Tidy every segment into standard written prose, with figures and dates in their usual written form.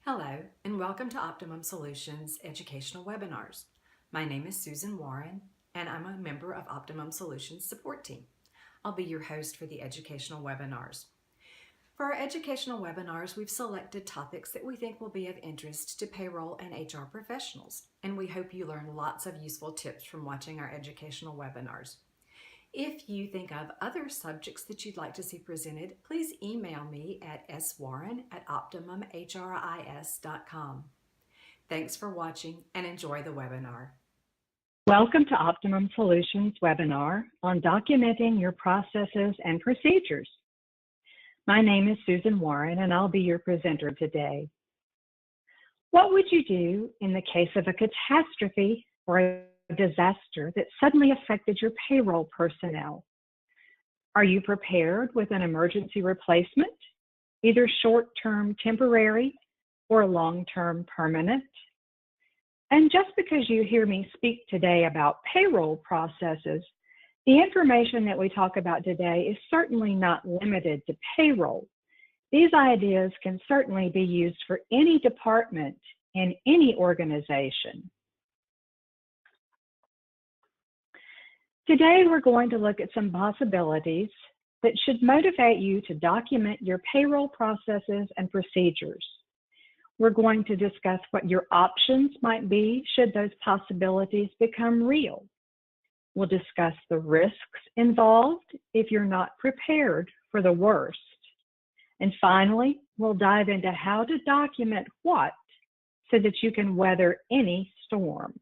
Hello, and welcome to Optimum Solutions educational webinars. My name is Susan Warren, and I'm a member of Optimum Solutions support team. I'll be your host for the educational webinars. For our educational webinars, we've selected topics that we think will be of interest to payroll and HR professionals, and we hope you learn lots of useful tips from watching our educational webinars. If you think of other subjects that you'd like to see presented, please email me at swarren@optimumhris.com. Thanks for watching and enjoy the webinar. Welcome to Optimum Solutions webinar on documenting your processes and procedures. My name is Susan Warren and I'll be your presenter today. What would you do in the case of a catastrophe or a disaster that suddenly affected your payroll personnel? Are you prepared with an emergency replacement, either short-term temporary or long-term permanent? And just because you hear me speak today about payroll processes, the information that we talk about today is certainly not limited to payroll. These ideas can certainly be used for any department in any organization. Today, we're going to look at some possibilities that should motivate you to document your payroll processes and procedures. We're going to discuss what your options might be should those possibilities become real. We'll discuss the risks involved if you're not prepared for the worst. And finally, we'll dive into how to document what so that you can weather any storm.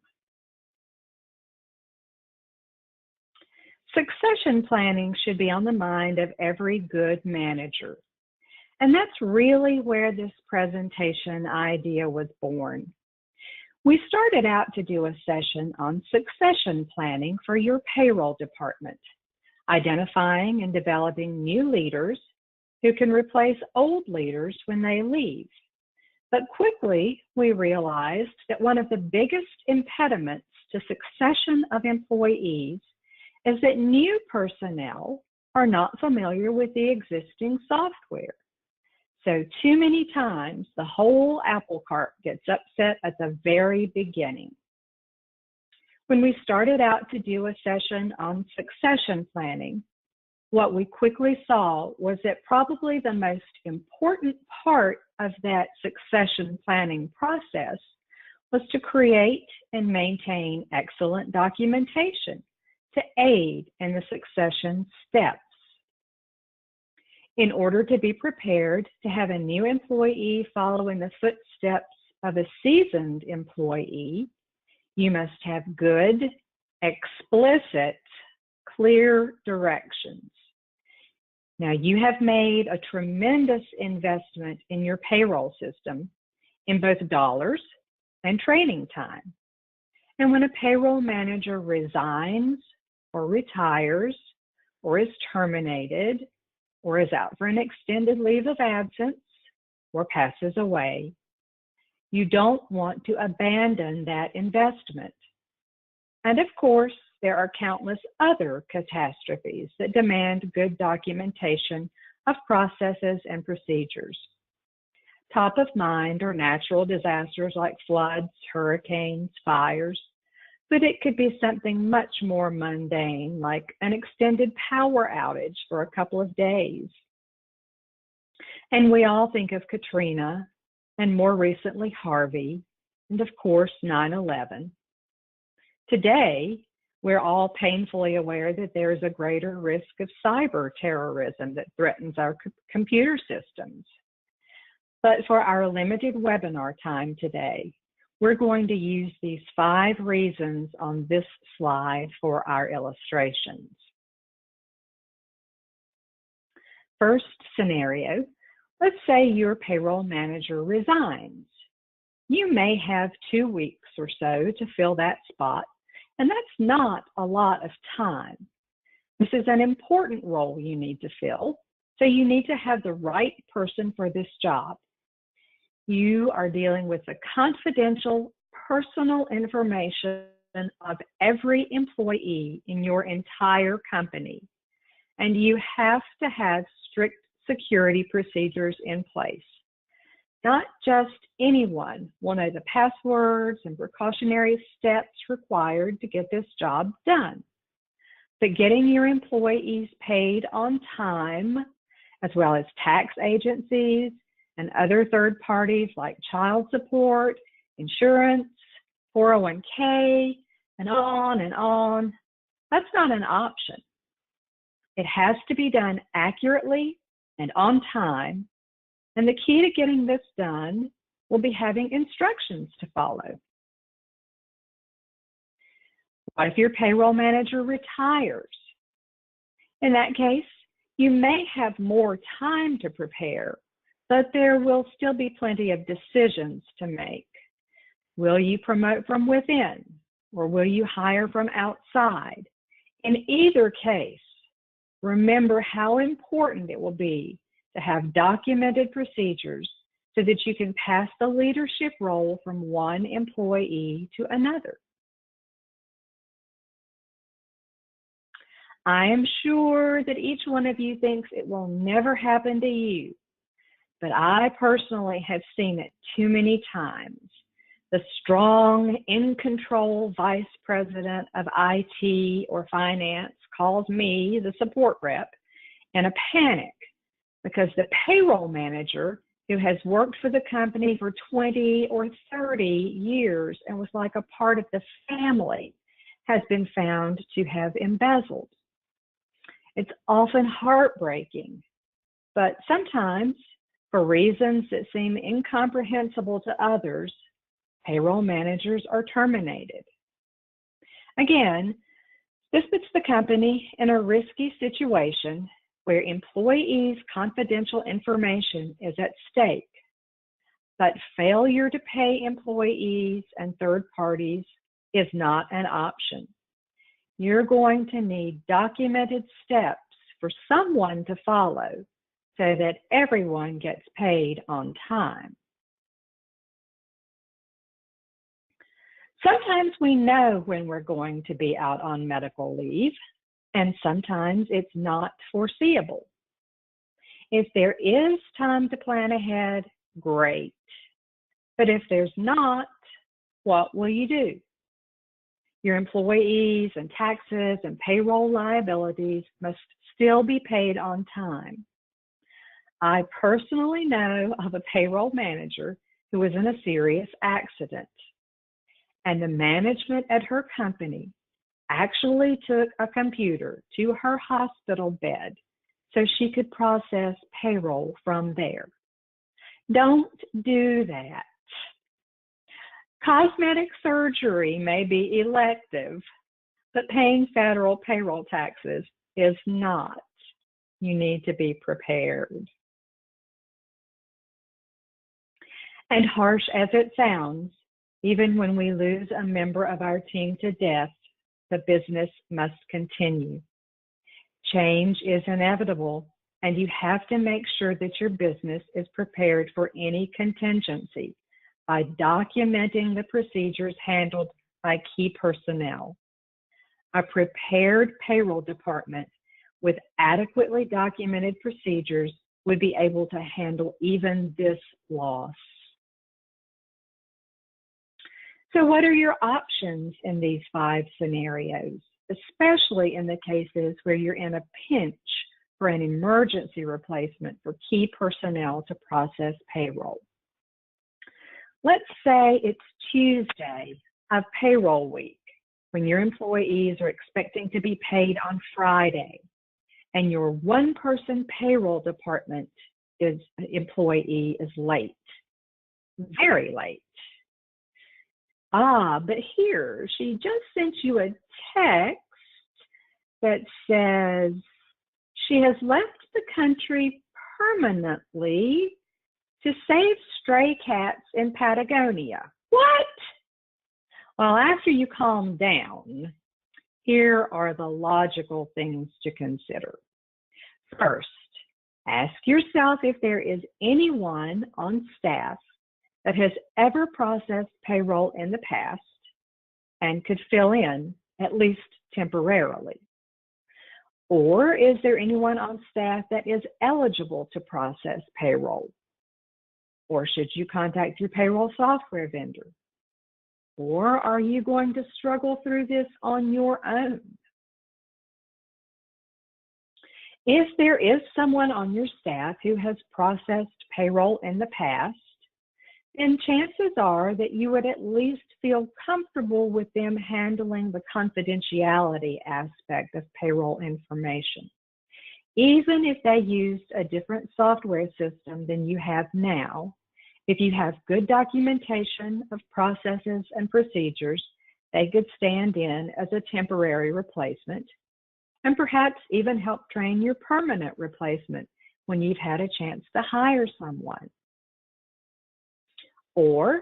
Succession planning should be on the mind of every good manager. And that's really where this presentation idea was born. We started out to do a session on succession planning for your payroll department, identifying and developing new leaders who can replace old leaders when they leave. But quickly, we realized that one of the biggest impediments to succession of employees is that new personnel are not familiar with the existing software. So too many times, the whole apple cart gets upset at the very beginning. When we started out to do a session on succession planning, what we quickly saw was that probably the most important part of that succession planning process was to create and maintain excellent documentation to aid in the succession steps. In order to be prepared to have a new employee follow in the footsteps of a seasoned employee, you must have good, explicit, clear directions. Now, you have made a tremendous investment in your payroll system in both dollars and training time. And when a payroll manager resigns or retires or is terminated, or is out for an extended leave of absence, or passes away, you don't want to abandon that investment. And of course, there are countless other catastrophes that demand good documentation of processes and procedures. Top of mind are natural disasters like floods, hurricanes, fires, but it could be something much more mundane, like an extended power outage for a couple of days. And we all think of Katrina, and more recently Harvey, and of course 9/11. Today, we're all painfully aware that there is a greater risk of cyber terrorism that threatens our computer systems. But for our limited webinar time today, we're going to use these 5 reasons on this slide for our illustrations. First scenario, let's say your payroll manager resigns. You may have 2 weeks or so to fill that spot, and that's not a lot of time. This is an important role you need to fill, so you need to have the right person for this job. You are dealing with the confidential personal information of every employee in your entire company, and you have to have strict security procedures in place. Not just anyone will know the passwords and precautionary steps required to get this job done, but getting your employees paid on time, as well as tax agencies and other third parties like child support, insurance, 401k, and on, that's not an option. It has to be done accurately and on time, and the key to getting this done will be having instructions to follow. What if your payroll manager retires? In that case, you may have more time to prepare, but there will still be plenty of decisions to make. Will you promote from within, or will you hire from outside? In either case, remember how important it will be to have documented procedures so that you can pass the leadership role from one employee to another. I am sure that each one of you thinks it will never happen to you, but I personally have seen it too many times. The strong, in-control vice president of IT or finance calls me, the support rep, in a panic because the payroll manager, who has worked for the company for 20 or 30 years and was like a part of the family, has been found to have embezzled. It's often heartbreaking, but sometimes, for reasons that seem incomprehensible to others, payroll managers are terminated. Again, this puts the company in a risky situation where employees' confidential information is at stake, but failure to pay employees and third parties is not an option. You're going to need documented steps for someone to follow so that everyone gets paid on time. Sometimes we know when we're going to be out on medical leave, and sometimes it's not foreseeable. If there is time to plan ahead, great. But if there's not, what will you do? Your employees and taxes and payroll liabilities must still be paid on time. I personally know of a payroll manager who was in a serious accident, and the management at her company actually took a computer to her hospital bed so she could process payroll from there. Don't do that. Cosmetic surgery may be elective, but paying federal payroll taxes is not. You need to be prepared. And harsh as it sounds, even when we lose a member of our team to death, the business must continue. Change is inevitable, and you have to make sure that your business is prepared for any contingency by documenting the procedures handled by key personnel. A prepared payroll department with adequately documented procedures would be able to handle even this loss. So what are your options in these 5 scenarios, especially in the cases where you're in a pinch for an emergency replacement for key personnel to process payroll? Let's say it's Tuesday of payroll week, when your employees are expecting to be paid on Friday, and your one-person payroll department employee is late, very late. But here, she just sent you a text that says she has left the country permanently to save stray cats in Patagonia. What? Well, after you calm down, here are the logical things to consider. First, ask yourself if there is anyone on staff that has ever processed payroll in the past and could fill in, at least temporarily. Or is there anyone on staff that is eligible to process payroll? Or should you contact your payroll software vendor? Or are you going to struggle through this on your own? If there is someone on your staff who has processed payroll in the past, then chances are that you would at least feel comfortable with them handling the confidentiality aspect of payroll information, even if they used a different software system than you have now. If you have good documentation of processes and procedures, they could stand in as a temporary replacement and perhaps even help train your permanent replacement when you've had a chance to hire someone. Or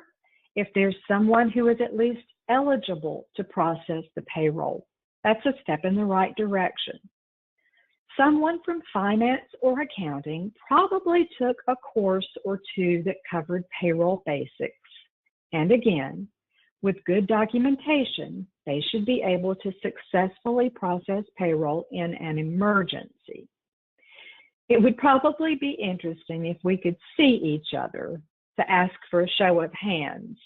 if there's someone who is at least eligible to process the payroll, that's a step in the right direction. Someone from finance or accounting probably took a course or two that covered payroll basics. And again, with good documentation, they should be able to successfully process payroll in an emergency. It would probably be interesting if we could see each other to ask for a show of hands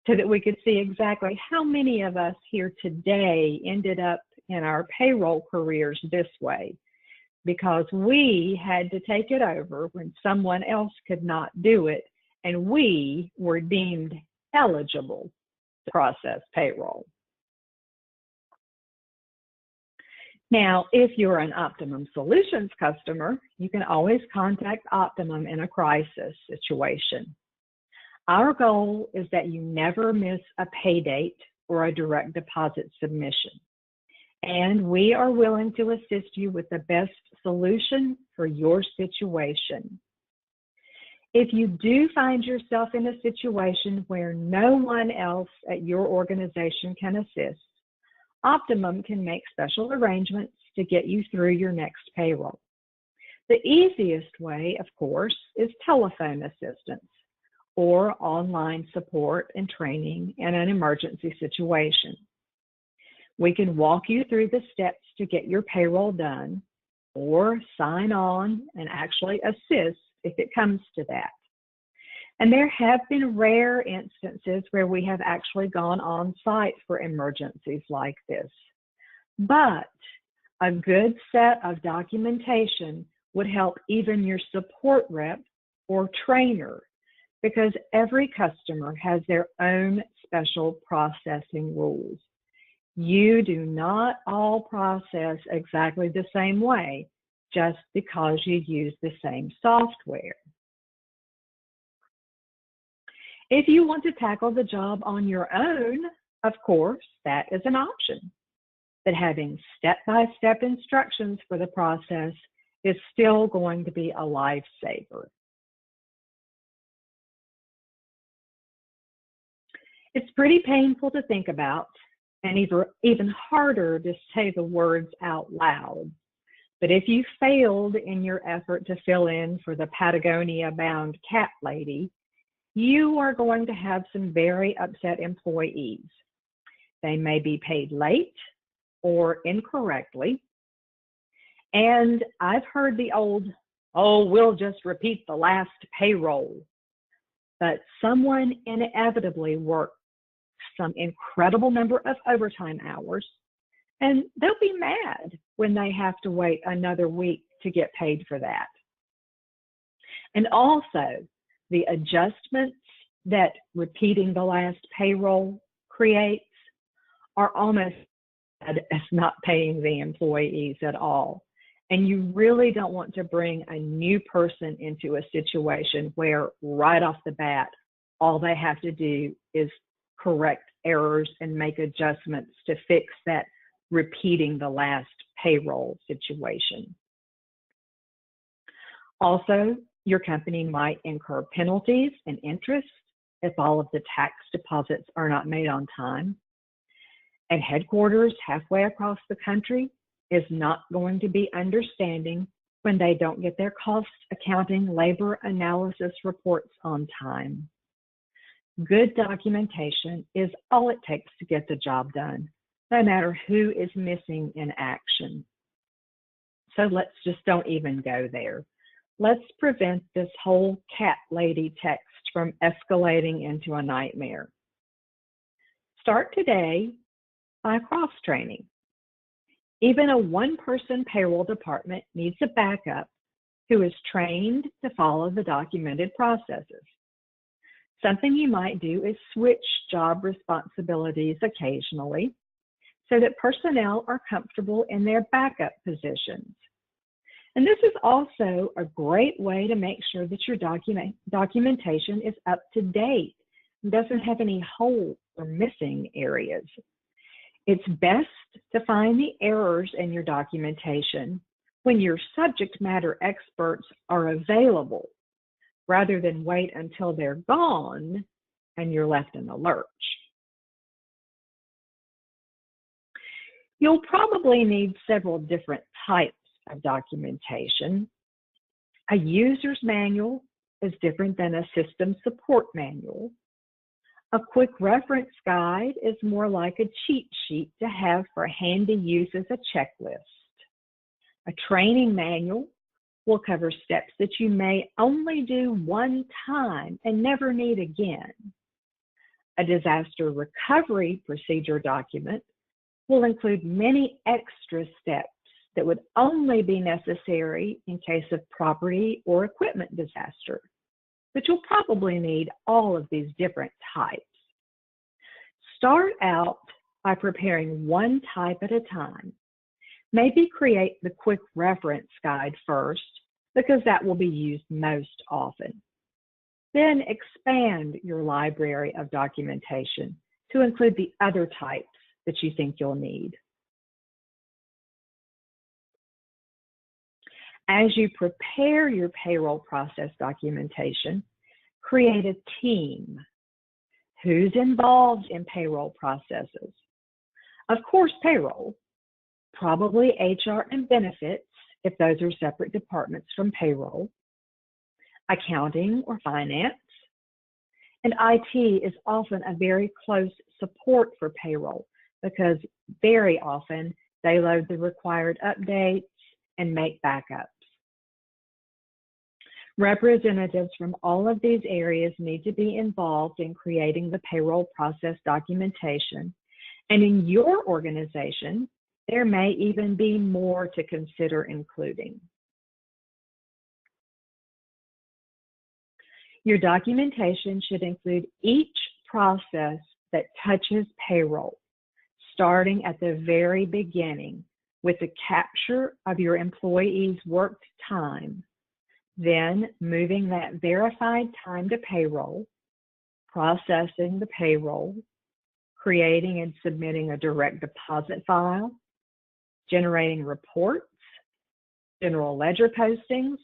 so that we could see exactly how many of us here today ended up in our payroll careers this way, because we had to take it over when someone else could not do it, and we were deemed eligible to process payroll. Now, if you're an Optimum Solutions customer, you can always contact Optimum in a crisis situation. Our goal is that you never miss a pay date or a direct deposit submission, and we are willing to assist you with the best solution for your situation. If you do find yourself in a situation where no one else at your organization can assist, Optimum can make special arrangements to get you through your next payroll. The easiest way, of course, is telephone assistance or online support and training in an emergency situation. We can walk you through the steps to get your payroll done, or sign on and actually assist if it comes to that. And there have been rare instances where we have actually gone on site for emergencies like this. But a good set of documentation would help even your support rep or trainer, because every customer has their own special processing rules. You do not all process exactly the same way just because you use the same software. If you want to tackle the job on your own, of course, that is an option. But having step-by-step instructions for the process is still going to be a lifesaver. It's pretty painful to think about, and even harder to say the words out loud. But if you failed in your effort to fill in for the Patagonia-bound cat lady, you are going to have some very upset employees. They may be paid late or incorrectly. And I've heard the old, oh, we'll just repeat the last payroll. But someone inevitably worked some incredible number of overtime hours, and they'll be mad when they have to wait another week to get paid for that. And also, the adjustments that repeating the last payroll creates are almost as not paying the employees at all. And you really don't want to bring a new person into a situation where right off the bat, all they have to do is correct errors and make adjustments to fix that repeating the last payroll situation. Also, your company might incur penalties and interest if all of the tax deposits are not made on time. And headquarters halfway across the country is not going to be understanding when they don't get their cost accounting labor analysis reports on time. Good documentation is all it takes to get the job done, no matter who is missing in action. So let's just don't even go there. Let's prevent this whole cat lady text from escalating into a nightmare. Start today by cross-training. Even a one-person payroll department needs a backup who is trained to follow the documented processes. Something you might do is switch job responsibilities occasionally so that personnel are comfortable in their backup positions. And this is also a great way to make sure that your documentation is up to date and doesn't have any holes or missing areas. It's best to find the errors in your documentation when your subject matter experts are available, rather than wait until they're gone and you're left in the lurch. You'll probably need several different types of documentation. A user's manual is different than a system support manual. A quick reference guide is more like a cheat sheet to have for handy use as a checklist. A training manual will cover steps that you may only do one time and never need again. A disaster recovery procedure document will include many extra steps that would only be necessary in case of property or equipment disaster, but you'll probably need all of these different types. Start out by preparing one type at a time. Maybe create the quick reference guide first, because that will be used most often. Then expand your library of documentation to include the other types that you think you'll need. As you prepare your payroll process documentation, create a team. Who's involved in payroll processes? Of course, payroll, probably HR and benefits, if those are separate departments from payroll, accounting or finance, and IT is often a very close support for payroll because very often they load the required updates and make backups. Representatives from all of these areas need to be involved in creating the payroll process documentation, and in your organization, there may even be more to consider including. Your documentation should include each process that touches payroll, starting at the very beginning with the capture of your employee's worked time, then moving that verified time to payroll, processing the payroll, creating and submitting a direct deposit file, generating reports, general ledger postings,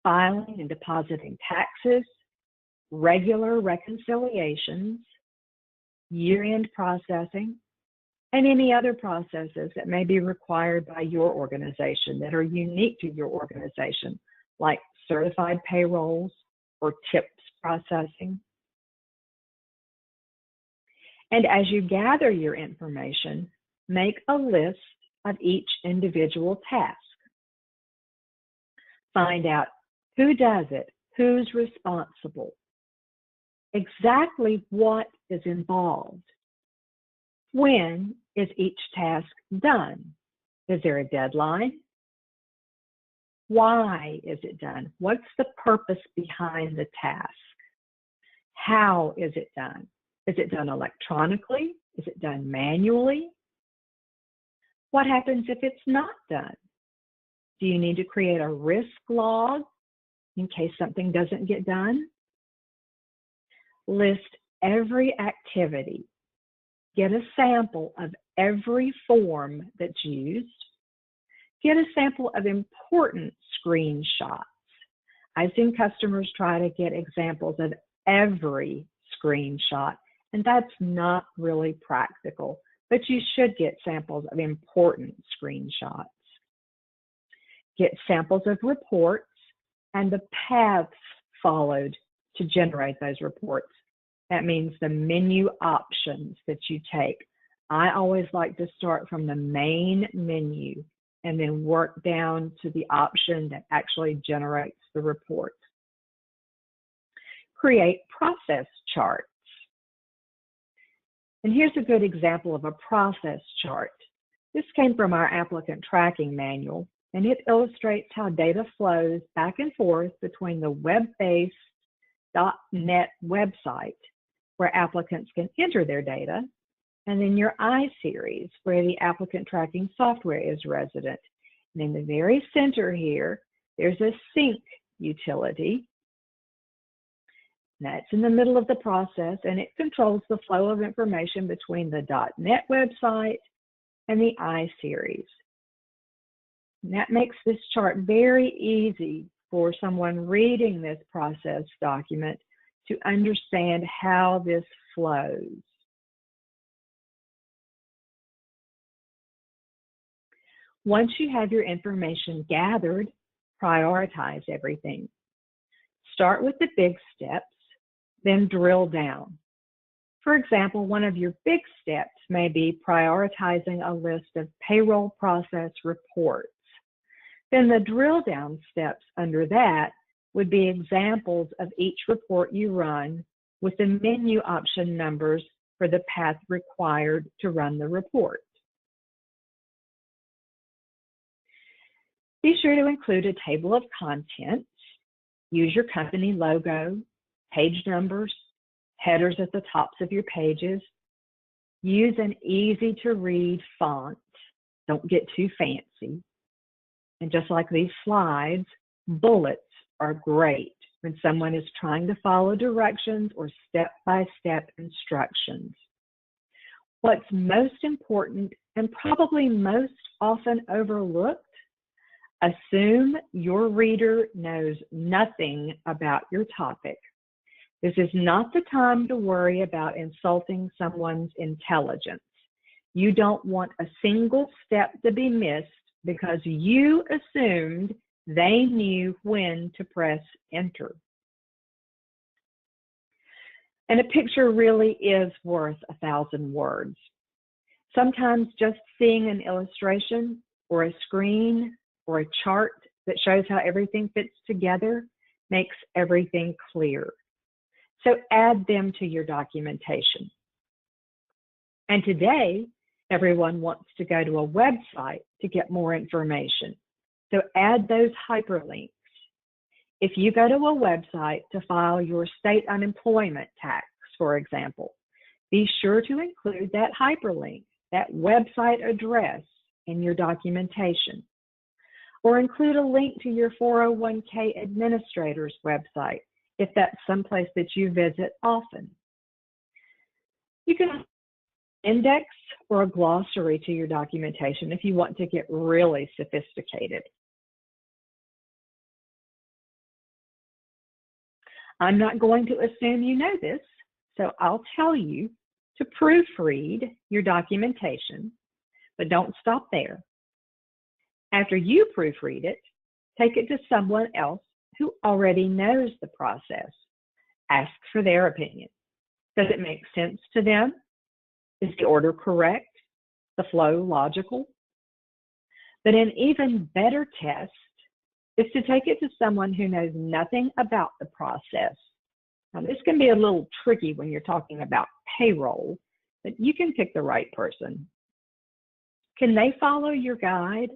filing and depositing taxes, regular reconciliations, year-end processing, and any other processes that may be required by your organization that are unique to your organization, like certified payrolls or TIPS processing. And as you gather your information, make a list of each individual task. Find out who does it, who's responsible, exactly what is involved. When is each task done? Is there a deadline? Why is it done? What's the purpose behind the task? How is it done? Is it done electronically? Is it done manually? What happens if it's not done? Do you need to create a risk log in case something doesn't get done? List every activity. Get a sample of every form that's used. Get a sample of important screenshots. I've seen customers try to get examples of every screenshot, and that's not really practical, but you should get samples of important screenshots. Get samples of reports and the paths followed to generate those reports. That means the menu options that you take. I always like to start from the main menu and then work down to the option that actually generates the report. create process charts. And here's a good example of a process chart. This came from our applicant tracking manual, and it illustrates how data flows back and forth between the web-based .NET website, where applicants can enter their data, and then your iSeries, where the applicant tracking software is resident. And in the very center here, there's a sync utility. That's in the middle of the process, and it controls the flow of information between the .NET website and the iSeries. And that makes this chart very easy for someone reading this process document to understand how this flows. Once you have your information gathered, prioritize everything. Start with the big steps, then drill down. For example, one of your big steps may be prioritizing a list of payroll process reports. Then the drill down steps under that would be examples of each report you run with the menu option numbers for the path required to run the report. Be sure to include a table of contents. Use your company logo, page numbers, headers at the tops of your pages. Use an easy-to-read font. Don't get too fancy. And just like these slides, bullets are great when someone is trying to follow directions or step-by-step instructions. What's most important and probably most often overlooked, assume your reader knows nothing about your topic. This is not the time to worry about insulting someone's intelligence. You don't want a single step to be missed because you assumed they knew when to press enter. And a picture really is worth 1,000 words. Sometimes just seeing an illustration or a screen or a chart that shows how everything fits together makes everything clear. So add them to your documentation. And today, everyone wants to go to a website to get more information. So add those hyperlinks. If you go to a website to file your state unemployment tax, for example, be sure to include that hyperlink, that website address in your documentation. Or include a link to your 401k administrator's website if that's someplace that you visit often. You can index or a glossary to your documentation if you want to get really sophisticated. I'm not going to assume you know this, so I'll tell you to proofread your documentation, but don't stop there. After you proofread it, take it to someone else who already knows the process. Ask for their opinion. Does it make sense to them? Is the order correct? The flow logical? But an even better test is to take it to someone who knows nothing about the process. Now, this can be a little tricky when you're talking about payroll, but you can pick the right person. Can they follow your guide?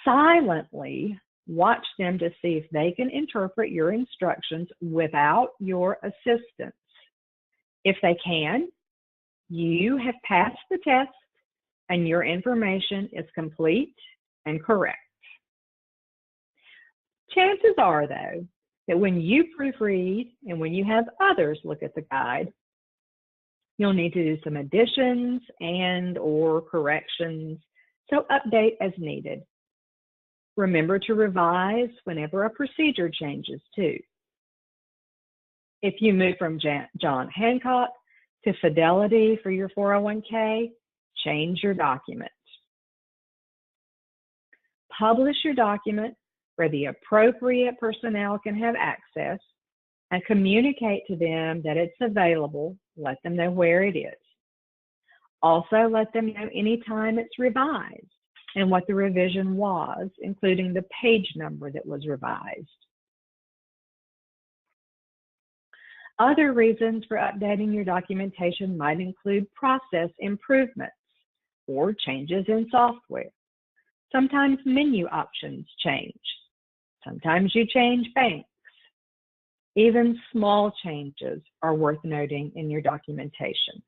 Silently watch them to see if they can interpret your instructions without your assistance. If they can, you have passed the test and your information is complete and correct. Chances are, though, that when you proofread and when you have others look at the guide, you'll need to do some additions and/or corrections, so update as needed. Remember to revise whenever a procedure changes, too. If you move from John Hancock to Fidelity for your 401k, change your document. Publish your document where the appropriate personnel can have access and communicate to them that it's available. Let them know where it is. Also, let them know anytime it's revised and what the revision was, including the page number that was revised. Other reasons for updating your documentation might include process improvements or changes in software. Sometimes menu options change. Sometimes you change banks. Even small changes are worth noting in your documentation.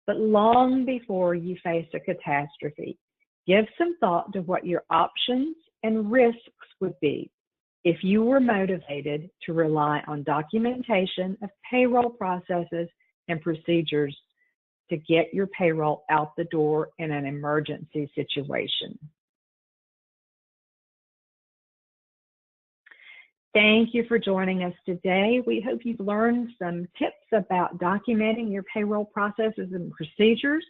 But long before you face a catastrophe, give some thought to what your options and risks would be if you were motivated to rely on documentation of payroll processes and procedures to get your payroll out the door in an emergency situation. Thank you for joining us today. We hope you've learned some tips about documenting your payroll processes and procedures.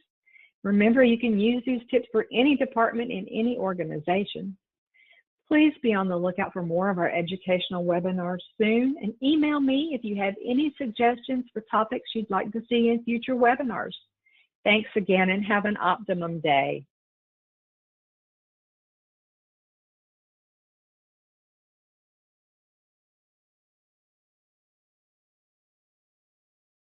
Remember, you can use these tips for any department in any organization. Please be on the lookout for more of our educational webinars soon, and email me if you have any suggestions for topics you'd like to see in future webinars. Thanks again, and have an optimum day.